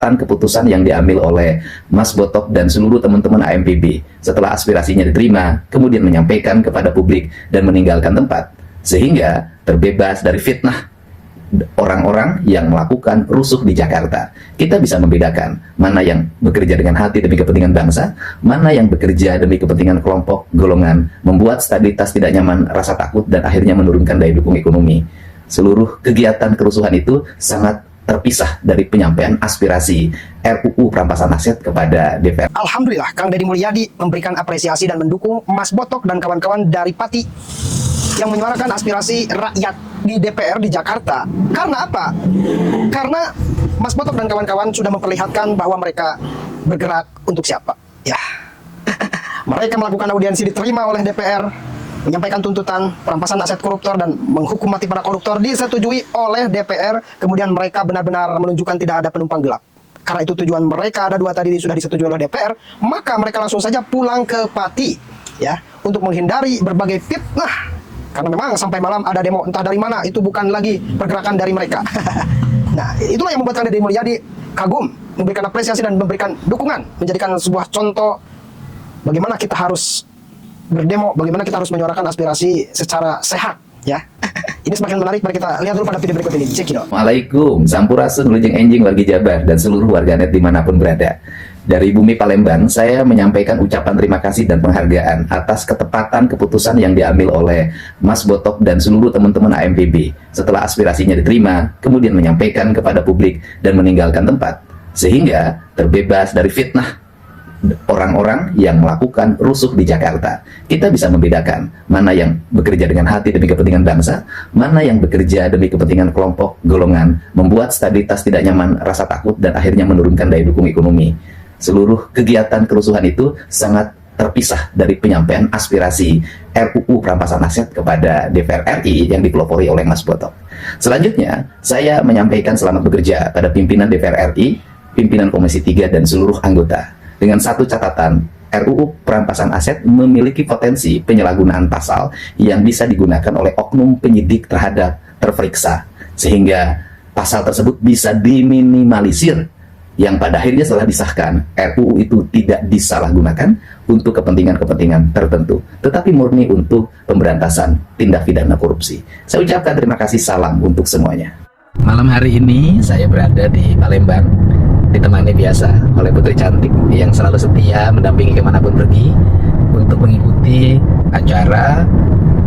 keputusan yang diambil oleh Mas Botok dan seluruh teman-teman AMPB setelah aspirasinya diterima, kemudian menyampaikan kepada publik dan meninggalkan tempat, sehingga terbebas dari fitnah orang-orang yang melakukan rusuh di Jakarta. Kita bisa membedakan mana yang bekerja dengan hati demi kepentingan bangsa, mana yang bekerja demi kepentingan kelompok, golongan, membuat stabilitas tidak nyaman, rasa takut, dan akhirnya menurunkan daya dukung ekonomi. Seluruh kegiatan kerusuhan itu sangat terpisah dari penyampaian aspirasi RUU perampasan aset kepada DPR. Alhamdulillah, Kang Deddy Mulyadi memberikan apresiasi dan mendukung Mas Botok dan kawan-kawan dari Pati yang menyuarakan aspirasi rakyat di DPR di Jakarta. Karena apa? Karena Mas Botok dan kawan-kawan sudah memperlihatkan bahwa mereka bergerak untuk siapa? Ya, mereka melakukan audiensi diterima oleh DPR, menyampaikan tuntutan perampasan aset koruptor dan menghukum mati para koruptor disetujui oleh DPR. Kemudian mereka benar-benar menunjukkan tidak ada penumpang gelap. Karena itu tujuan mereka ada dua tadi sudah disetujui oleh DPR, maka mereka langsung saja pulang ke Pati ya untuk menghindari berbagai fitnah. Karena memang sampai malam ada demo entah dari mana, itu bukan lagi pergerakan dari mereka. Nah, itulah yang membuat Kang Deddy Mulyadi kagum, memberikan apresiasi dan memberikan dukungan, menjadikan sebuah contoh bagaimana kita harus berdemo, bagaimana kita harus menyuarakan aspirasi secara sehat ya. Ini semakin menarik, mari kita lihat dulu pada video berikut ini. Cekidot. Waalaikum, Sampurasun, Lujeng Enjing, wargi Jabar, dan seluruh warganet dimanapun berada. Dari bumi Palembang, saya menyampaikan ucapan terima kasih dan penghargaan atas ketepatan keputusan yang diambil oleh Mas Botok dan seluruh teman-teman AMPB setelah aspirasinya diterima, kemudian menyampaikan kepada publik dan meninggalkan tempat, sehingga terbebas dari fitnah orang-orang yang melakukan rusuh di Jakarta. Kita bisa membedakan mana yang bekerja dengan hati demi kepentingan bangsa, mana yang bekerja demi kepentingan kelompok, golongan, membuat stabilitas tidak nyaman, rasa takut, dan akhirnya menurunkan daya dukung ekonomi. Seluruh kegiatan kerusuhan itu sangat terpisah dari penyampaian aspirasi RUU perampasan aset kepada DPR RI yang dipelopori oleh Mas Botok. Selanjutnya, saya menyampaikan selamat bekerja pada pimpinan DPR RI, pimpinan Komisi 3, dan seluruh anggota. Dengan satu catatan, RUU perampasan aset memiliki potensi penyalahgunaan pasal yang bisa digunakan oleh oknum penyidik terhadap terperiksa, sehingga pasal tersebut bisa diminimalisir, yang pada akhirnya setelah disahkan, RUU itu tidak disalahgunakan untuk kepentingan-kepentingan tertentu, tetapi murni untuk pemberantasan tindak pidana korupsi. Saya ucapkan terima kasih, salam untuk semuanya. Malam hari ini saya berada di Palembang, ditemani biasa oleh putri cantik yang selalu setia mendampingi kemanapun pergi untuk mengikuti acara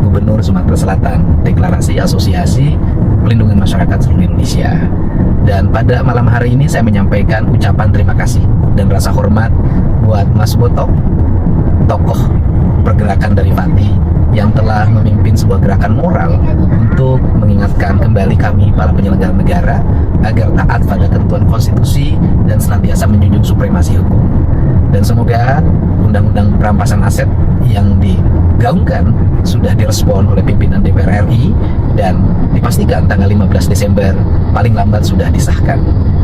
Gubernur Sumatera Selatan, Deklarasi Asosiasi Pelindungan Masyarakat Seluruh Indonesia. Dan pada malam hari ini saya menyampaikan ucapan terima kasih dan rasa hormat buat Mas Botok, tokoh pergerakan dari Pati yang telah memimpin sebuah gerakan moral untuk mengingatkan kembali kami para penyelenggara negara agar taat pada ketentuan konstitusi dan senantiasa menjunjung supremasi hukum. Dan semoga undang-undang perampasan aset yang digaungkan sudah direspon oleh pimpinan DPR RI dan dipastikan tanggal 15 Desember paling lambat sudah disahkan.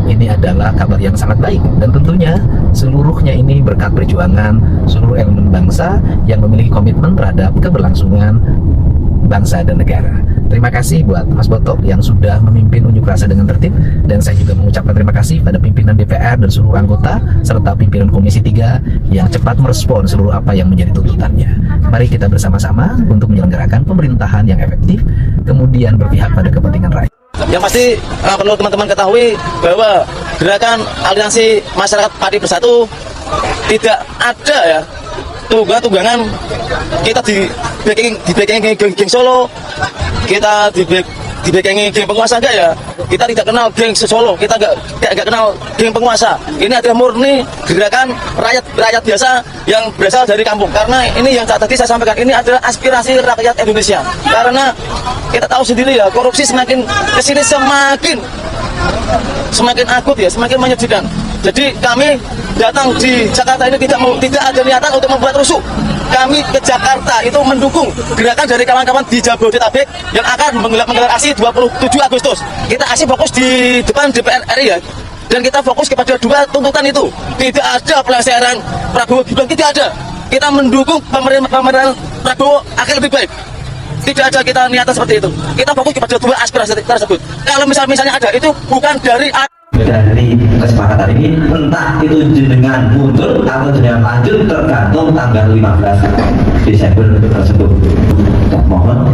Ini adalah kabar yang sangat baik, dan tentunya seluruhnya ini berkat perjuangan seluruh elemen bangsa yang memiliki komitmen terhadap keberlangsungan bangsa dan negara. Terima kasih buat Mas Botok yang sudah memimpin unjuk rasa dengan tertib, dan saya juga mengucapkan terima kasih pada pimpinan DPR dan seluruh anggota serta pimpinan Komisi 3 yang cepat merespon seluruh apa yang menjadi tuntutannya. Mari kita bersama-sama untuk menyelenggarakan pemerintahan yang efektif, kemudian berpihak pada kepentingan rakyat. Yang pasti perlu teman-teman ketahui bahwa gerakan aliansi masyarakat Pati Bersatu tidak ada ya tunggang-tunggangan. Kita di backing geng Solo, kita di backing geng penguasa, enggak ya. Kita tidak kenal geng Solo, kita enggak kenal geng penguasa. Ini adalah murni gerakan rakyat biasa yang berasal dari kampung. Karena ini yang tadi saya sampaikan, ini adalah aspirasi rakyat Indonesia. Karena kita tahu sendiri ya, korupsi semakin kesini semakin akut ya, semakin menyedihkan. Jadi kami datang di Jakarta ini tidak ada niatan untuk membuat rusuh. Kami ke Jakarta itu mendukung gerakan dari kawan-kawan di Jabodetabek yang akan menggelar aksi 27 Agustus. Kita aksi fokus di depan DPR RI ya. Dan kita fokus kepada dua tuntutan itu. Tidak ada pelanggaran Prabowo Gibran, tidak ada. Kita mendukung pemerintahan Prabowo akan lebih baik. Tidak ada kita niatan seperti itu. Kita fokus kepada dua aspirasi tersebut. Kalau misalnya ada, itu bukan dari Dari kesepakatan ini, entah itu jenengan mundur atau jenengan lanjut tergantung tanggal 15 Desember tersebut. Dan mohon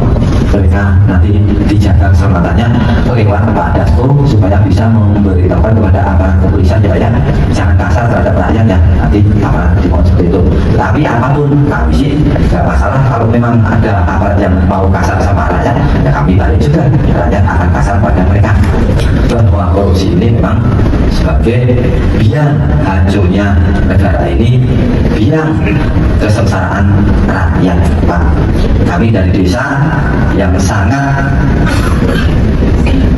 mereka nanti dijaga keselamatannya lewat Pak Dasko supaya bisa memberitahukan kepada aparat kepolisian ya, jangan kasar terhadap rakyat ya, nanti aparat dimohon seperti itu. Tapi apapun kami sih tidak masalah kalau memang ada aparat yang mau kasar sama rakyat, ya kami balik juga, rakyat akan kasar pada mereka. Bahwa korupsi ini memang sebagai biang hancurnya negara ini, biang kesengsaraan rakyat, Pak. Kami dari desa yang sangat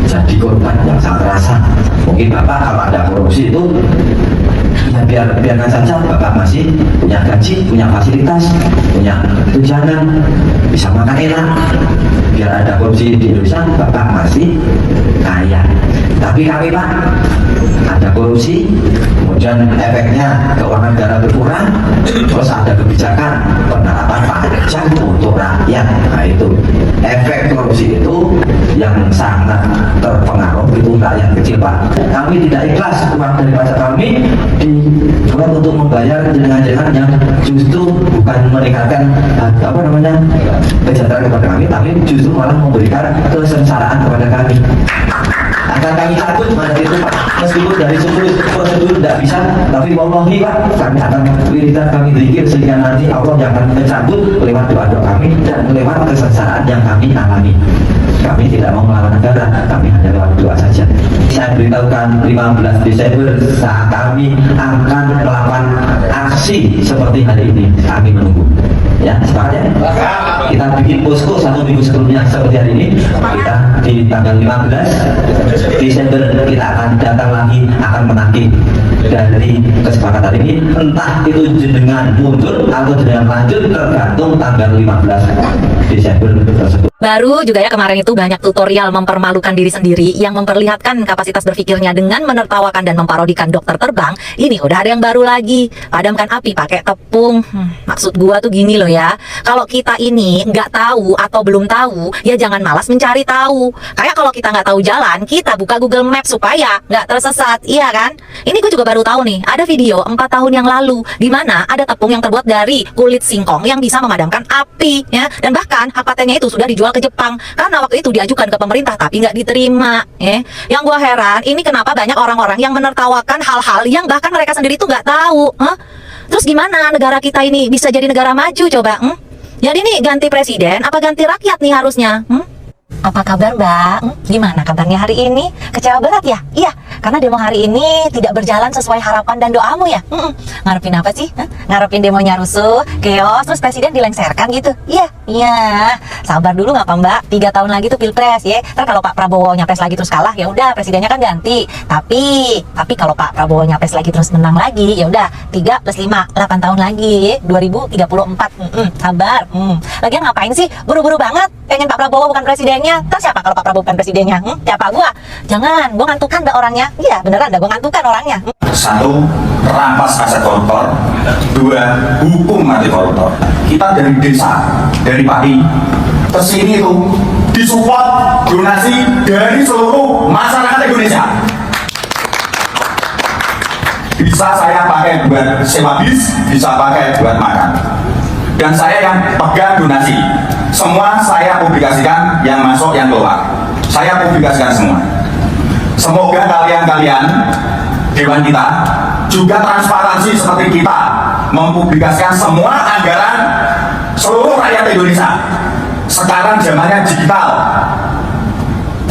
jadi korban yang sangat terasa. Mungkin Bapak kalau ada korupsi itu ya biarkan saja, Bapak masih punya gaji, punya fasilitas, punya tunjangan, bisa makan enak. Biar ada korupsi di Indonesia, Bapak masih kaya. Tapi kami Pak, ada korupsi, kemudian efeknya keuangan negara berkurang, terus ada kebijakan penerapan pajak untuk rakyat. Nah itu efek korupsi itu yang sangat terpengaruh itu rakyat kecil Pak. Kami tidak ikhlas uang dari pajak kami dibuat untuk membayar jenengan-jenengan yang justru bukan meningkatkan kesejahteraan kepada kami, tapi justru malah memberikan kesengsaraan kepada kami. Akan kami cabut pada itu Pak, meskipun dari 10 prosedur tidak bisa, tapi wallahi Pak, kami akan wiridan, kami zikir sehingga nanti Allah yang akan mencabut lewat doa kami dan lewat kesengsaraan yang kami alami. Kami tidak mau melawan negara, kami hanya lewat doa saja. Saya beritahukan 15 Desember saat kami akan melakukan aksi seperti hari ini. Kami menunggu. Ya, sepakat ya? Kita bikin posko 1 minggu sebelumnya seperti hari ini. Kita di tanggal 15 Desember kita akan datang lagi, akan menagih dari kesepakatan ini, entah itu jenengan mundur atau jenengan lanjut tergantung tanggal 15 Desember tersebut. Baru juga ya kemarin itu banyak tutorial mempermalukan diri sendiri yang memperlihatkan kapasitas berpikirnya dengan menertawakan dan memparodikan dokter terbang. Ini udah ada yang baru lagi, padamkan api pakai tepung. Maksud gua tuh gini loh ya, kalau kita ini nggak tahu atau belum tahu, ya jangan malas mencari tahu. Kayak kalau kita nggak tahu jalan, kita buka Google Maps supaya nggak tersesat, iya kan? Ini gue juga baru tahu nih, ada video 4 tahun yang lalu di mana ada tepung yang terbuat dari kulit singkong yang bisa memadamkan api, ya. Dan bahkan hak patennya itu sudah dijual ke Jepang karena waktu itu diajukan ke pemerintah tapi nggak diterima. Yang gua heran ini kenapa banyak orang-orang yang menertawakan hal-hal yang bahkan mereka sendiri tuh nggak tahu. Terus gimana negara kita ini bisa jadi negara maju coba? Jadi ini ganti presiden apa ganti rakyat nih harusnya? Apa kabar Mbak? Gimana kabarnya hari ini? Kecewa berat ya? Iya, karena demo hari ini tidak berjalan sesuai harapan dan doamu ya? Ngarepin apa sih? Ngarepin demonya rusuh, chaos, terus presiden dilengsarkan gitu? Iya. Sabar dulu nggak Pak Mbak? 3 tahun lagi tuh pilpres ya. Ntar kalau Pak Prabowo nyapres lagi terus kalah, ya udah presidennya kan ganti. Tapi kalau Pak Prabowo nyapres lagi terus menang lagi, ya udah 3 + 5, 8 tahun lagi, 2034. Sabar. Lagian ngapain sih? Buru-buru banget. Pengen Pak Prabowo bukan presidennya. Terus siapa kalau Pak Prabowo bukan presidennya? Siapa gua? Jangan, gua ngantukan dah orangnya. Iya, beneran dah gua ngantukan orangnya. 1. Rampas aset koruptor. 2. Hukum mati koruptor. Kita dari desa, dari pagi kesini tuh disupport donasi dari seluruh masyarakat Indonesia. Bisa saya pakai buat sewa bis, bisa pakai buat makan. Dan saya yang pegang donasi. Semua saya publikasikan, yang masuk, yang keluar. Saya publikasikan semua. Semoga kalian-kalian, dewan kita, juga transparansi seperti kita, mempublikasikan semua anggaran seluruh rakyat Indonesia. Sekarang zamannya digital.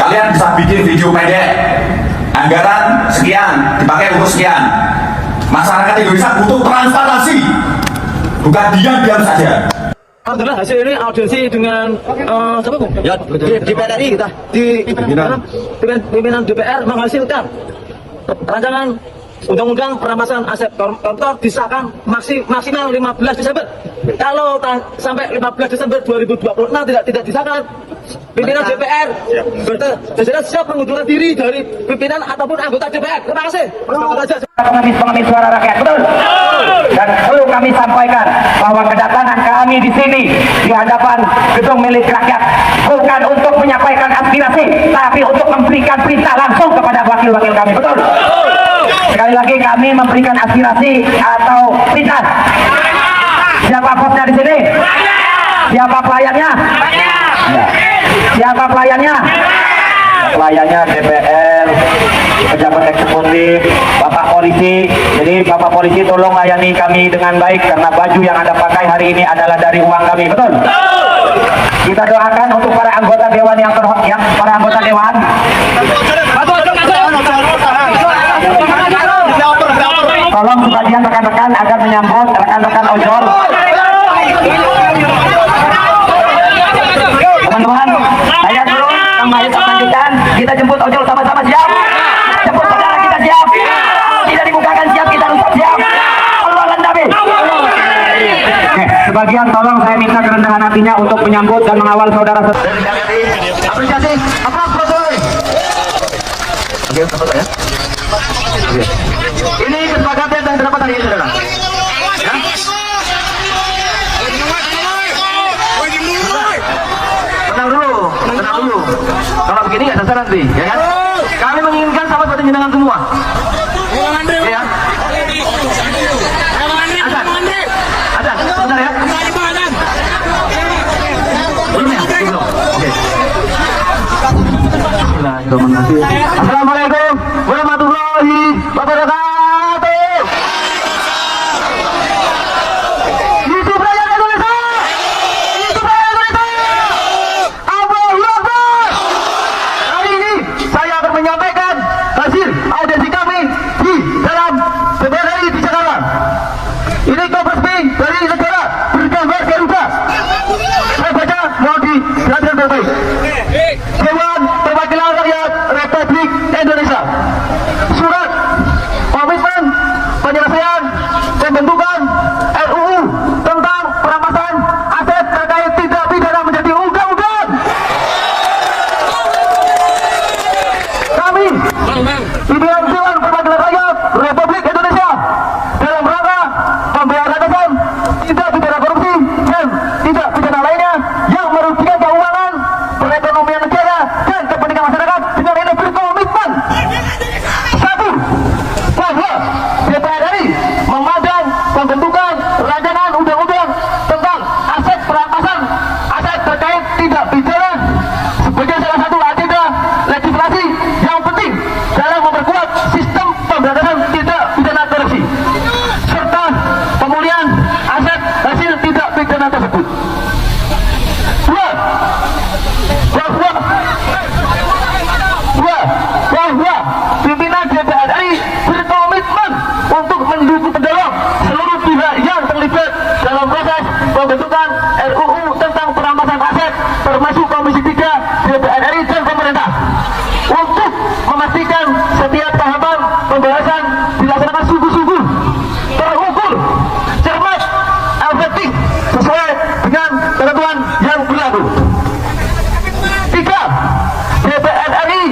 Kalian bisa bikin video pendek. Anggaran sekian, dipakai untuk sekian. Masyarakat Indonesia butuh transparansi. Bukan diam-diam saja. Alhamdulillah hasil ini audiensi dengan siapa Bu? Ya, di DPR RI kita di pimpinan DPR menghasilkan rancangan undang-undang perampasan aset koruptor disahkan maksimal 15 Desember. Kalau sampai 15 Desember 2026 tidak disahkan, pimpinan DPR bersedia siap mengundurkan diri dari pimpinan ataupun anggota DPR. Terima kasih. Pengemis suara rakyat, betul? Dan perlu kami sampaikan bahwa kedatangan kami kami di sini di hadapan gedung milik rakyat bukan untuk menyampaikan aspirasi, tapi untuk memberikan perintah langsung kepada wakil-wakil kami. Betul? Sekali lagi kami memberikan aspirasi atau perintah. Siapa bosnya di sini? Siapa pelayannya? Ya. Siapa pelayannya? Pelayannya DPR, pejabat eksekutif, Bapak Polisi. Jadi Bapak Polisi tolong layani kami dengan baik karena baju yang Anda pakai hari ini adalah dari uang kami. Betul? Kita doakan untuk para anggota dewan yang terhormat, ya, para anggota dewan. Tolong sebagian rekan-rekan agar menyambut rekan-rekan ojol. Teman-teman, saya dulu Kang Mahir lanjutkan. Kita jemput ojol sama-sama, siap? Jemput saudara kita, siap? Tidak dibukakan, siap? Kita rusak, siap? Allah Nabi. Oke, sebagian tolong saya minta kerendahan hatinya untuk menyambut dan mengawal saudara-saudara. Apresiasi, apa betul? Oke, sama saya. Ini kesepakatan yang terdapat hari ini, saudara. Ya? Tenang dulu. Kalau begini nggak selesai nanti, ya kan? Kami menginginkan sahabat berjenjangan semua. Ya. Azan, sebentar ya. Belum ya? Belum. Oke. Bismillahirrahmanirrahim. Assalamualaikum warahmatullahi wabarakatuh. Hidup rakyat Indonesia! Hidup rakyat Indonesia! Allahu Akbar! Hari ini saya akan menyampaikan hasil audiensi kami di dalam DPR RI di Jakarta. Ini konversi dari negara bergambar Garuda. Saya baca mau dijelaskan baik. Dewan Perwakilan Rakyat Republik Indonesia. Surat komitmen penyelesaian pembentukan RUU tentang perampasan aset terkait tindak pidana menjadi undang-undang. Kami pimpinan Dewan Perwakilan Rakyat Republik Indonesia dalam rangka pemberantasan tindak pidana korupsi dan tindak pidana lainnya yang merugikan keuangan perekonomian negara dan kepentingan masyarakat dengan ini berkomitmen. Satu, bahwa DPR RI memandang pembentukan rancangan undang-undang tentang aset perampasan aset terkait tindak pidana sebagai salah satu agenda legislasi yang penting dalam memperkuat sistem pemberantasan tindak pidana korupsi serta pemulihan aset hasil tindak pidana tersebut. Dua, bahwa pimpinan DPR RI berkomitmen untuk mendorong seluruh pihak yang terlibat dalam proses pembentukan RUU tentang perampasan aset termasuk Komisi 3 DPR RI dan pemerintah untuk memastikan setiap tahapan pembahasan dilaksanakan sungguh-sungguh, terukur, cermat, efektif sesuai dengan ketentuan yang berlaku. Tiga, DPR RI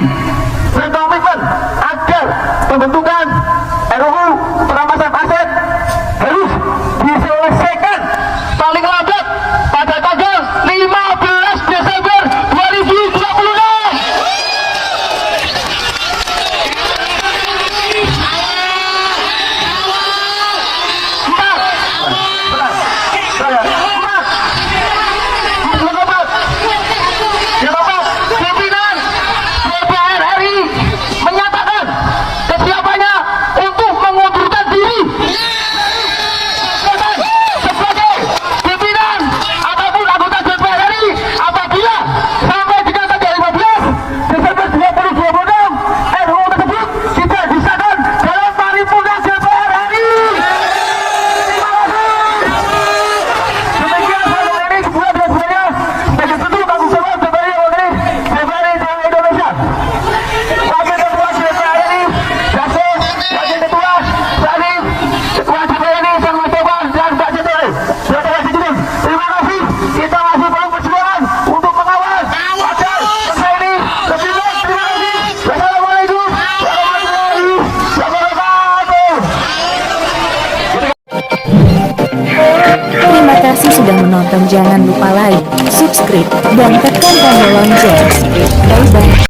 berkomitmen agar pembentukan RUU perampasan aset harus diselesaikan paling lambat pada tanggal 15 Desember 2026. menonton jangan lupa like, subscribe, dan tekan tombol lonceng. Bye-bye.